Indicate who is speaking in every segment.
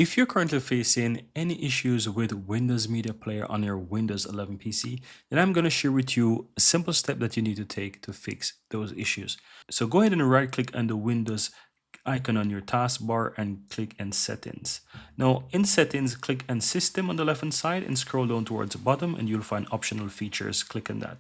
Speaker 1: If you're currently facing any issues with Windows Media Player on your Windows 11 PC, then I'm going to share with you a simple step that you need to take to fix those issues. So go ahead and right click on the Windows icon on your taskbar and click on Settings. Now in Settings, click on System on the left hand side and scroll down towards the bottom and you'll find optional features. Click on that.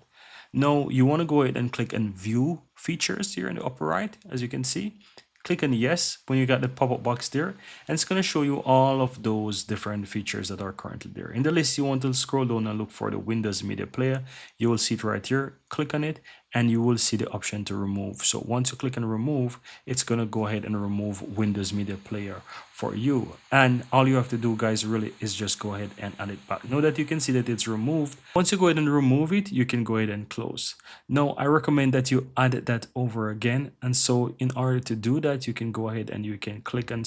Speaker 1: Now you want to go ahead and click on View Features here in the upper right, as you can see. Click on yes when you got the pop-up box there, and it's going to show you all of those different features that are currently there. In the list, you want to scroll down and look for the Windows Media Player. You will see it right here. Click on it and you will see the option to remove. So once you click on remove, it's going to go ahead and remove Windows Media Player for you. And all you have to do, guys, really is just go ahead and add it back. Now that you can see that it's removed, once you go ahead and remove it, you can go ahead and close. Now I recommend that you add that over again, and so in order to do that, you can go ahead and you can click on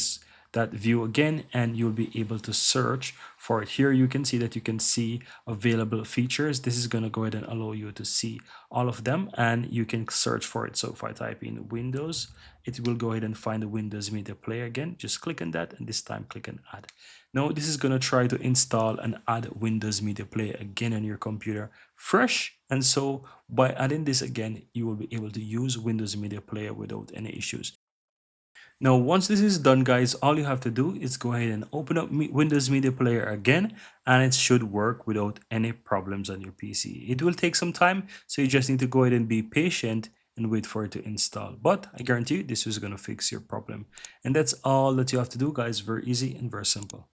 Speaker 1: that view again and you'll be able to search for it. Here you can see that you can see available features. This is going to go ahead and allow you to see all of them and you can search for it. So if I type in Windows, it will go ahead and find the Windows Media Player again. Just click on that and this time click on add. Now this is going to try to install and add Windows Media Player again on your computer fresh, and so by adding this again you will be able to use Windows Media Player without any issues. Now, once this is done, guys, all you have to do is go ahead and open up Windows Media Player again, and it should work without any problems on your PC. It will take some time, so you just need to go ahead and be patient and wait for it to install. But I guarantee you, this is going to fix your problem. And that's all that you have to do, guys. Very easy and very simple.